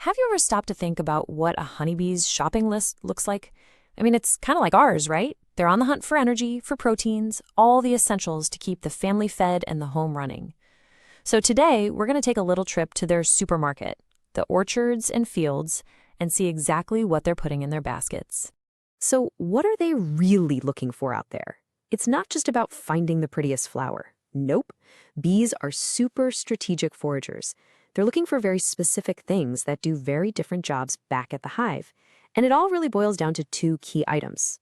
Have you ever stopped to think about what a honeybee's shopping list looks like? I mean, it's kind of like ours, right? They're on the hunt for energy, for proteins, all the essentials to keep the family fed and the home running. So today, we're going to take a little trip to their supermarket, the orchards and fields, and see exactly what they're putting in their baskets. So, what are they really looking for out there? It's not just about finding the prettiest flower. Nope. Bees are super strategic foragers. They're looking for very specific things that do very different jobs back at the hive. And it all really boils down to two key items.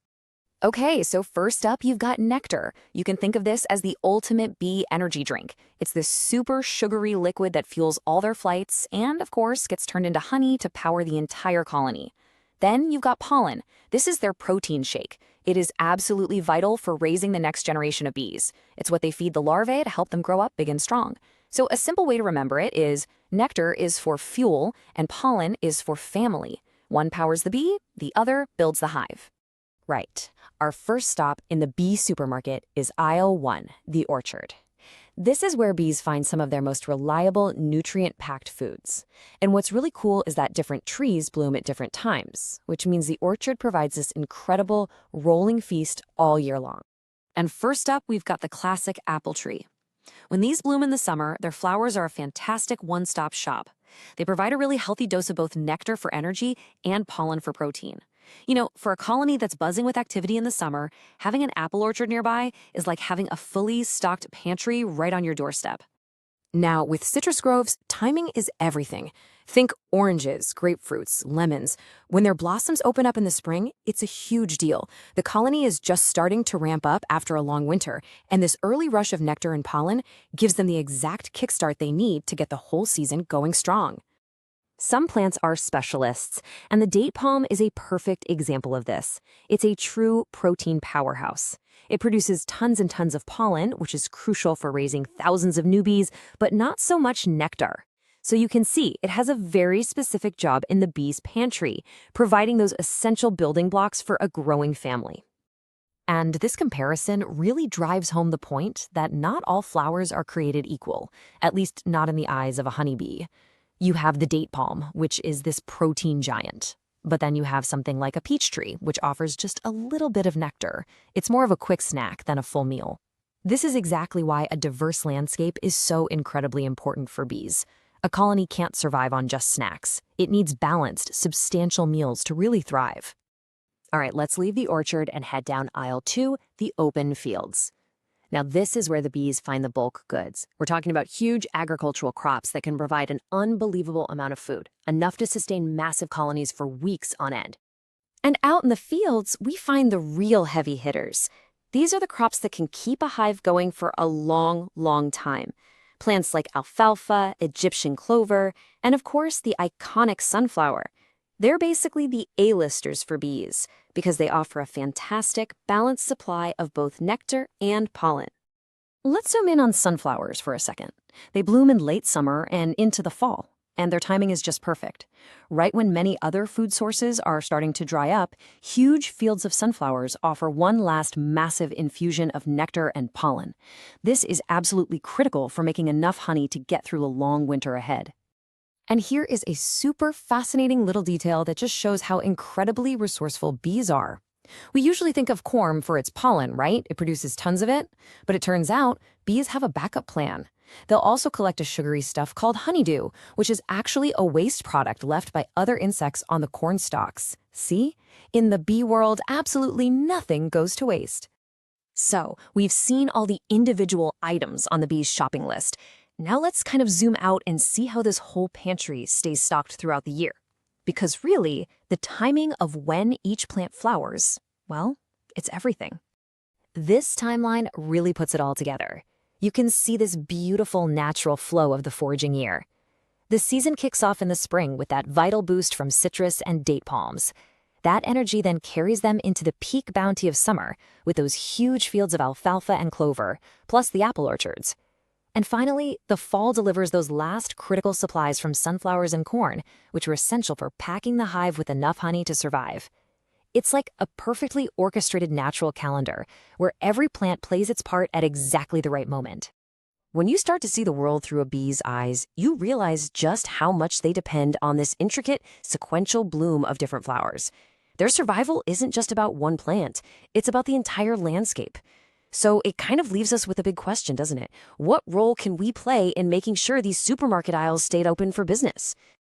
Okay, so first up, you've got nectar. You can think of this as the ultimate bee energy drink. It's this super sugary liquid that fuels all their flights and, of course, gets turned into honey to power the entire colony. Then you've got pollen. This is their protein shake. It is absolutely vital for raising the next generation of bees. It's what they feed the larvae to help them grow up big and strong. So a simple way to remember it is nectar is for fuel and pollen is for family. One powers the bee, the other builds the hive. Right. Our first stop in the bee supermarket is aisle 1, the orchard. This is where bees find some of their most reliable, nutrient-packed foods. And what's really cool is that different trees bloom at different times, which means the orchard provides this incredible, rolling feast all year long. And first up, we've got the classic apple tree. When these bloom in the summer, their flowers are a fantastic one-stop shop. They provide a really healthy dose of both nectar for energy and pollen for protein. You know, for a colony that's buzzing with activity in the summer, having an apple orchard nearby is like having a fully stocked pantry right on your doorstep. Now, with citrus groves, timing is everything. Think oranges, grapefruits, lemons. When their blossoms open up in the spring, it's a huge deal. The colony is just starting to ramp up after a long winter, and this early rush of nectar and pollen gives them the exact kickstart they need to get the whole season going strong. Some plants are specialists, and the date palm is a perfect example of this. It's a true protein powerhouse. It produces tons and tons of pollen, which is crucial for raising thousands of new bees, but not so much nectar. So you can see it has a very specific job in the bee's pantry, providing those essential building blocks for a growing family. And this comparison really drives home the point that not all flowers are created equal, at least not in the eyes of a honeybee. You have the date palm, which is this protein giant. But then you have something like a peach tree, which offers just a little bit of nectar. It's more of a quick snack than a full meal. This is exactly why a diverse landscape is so incredibly important for bees. A colony can't survive on just snacks. It needs balanced, substantial meals to really thrive. All right, let's leave the orchard and head down aisle 2, the open fields. Now, this is where the bees find the bulk goods. We're talking about huge agricultural crops that can provide an unbelievable amount of food, enough to sustain massive colonies for weeks on end. And out in the fields, we find the real heavy hitters. These are the crops that can keep a hive going for a long, long time. Plants like alfalfa, Egyptian clover, and of course, the iconic sunflower. They're basically the A-listers for bees because they offer a fantastic, balanced supply of both nectar and pollen. Let's zoom in on sunflowers for a second. They bloom in late summer and into the fall, and their timing is just perfect. Right when many other food sources are starting to dry up, huge fields of sunflowers offer one last massive infusion of nectar and pollen. This is absolutely critical for making enough honey to get through a long winter ahead. And here is a super fascinating little detail that just shows how incredibly resourceful bees are. We usually think of corn for its pollen, right? It produces tons of it. But it turns out bees have a backup plan. They'll also collect a sugary stuff called honeydew, which is actually a waste product left by other insects on the corn stalks. See? In the bee world, absolutely nothing goes to waste. So, we've seen all the individual items on the bee's shopping list. Now let's kind of zoom out and see how this whole pantry stays stocked throughout the year. Because really, the timing of when each plant flowers, well, it's everything. This timeline really puts it all together. You can see this beautiful natural flow of the foraging year. The season kicks off in the spring with that vital boost from citrus and date palms. That energy then carries them into the peak bounty of summer with those huge fields of alfalfa and clover, plus the apple orchards. And finally, the fall delivers those last critical supplies from sunflowers and corn, which are essential for packing the hive with enough honey to survive. It's like a perfectly orchestrated natural calendar, where every plant plays its part at exactly the right moment. When you start to see the world through a bee's eyes, you realize just how much they depend on this intricate, sequential bloom of different flowers. Their survival isn't just about one plant, it's about the entire landscape. So it kind of leaves us with a big question, doesn't it? What role can we play in making sure these supermarket aisles stayed open for business?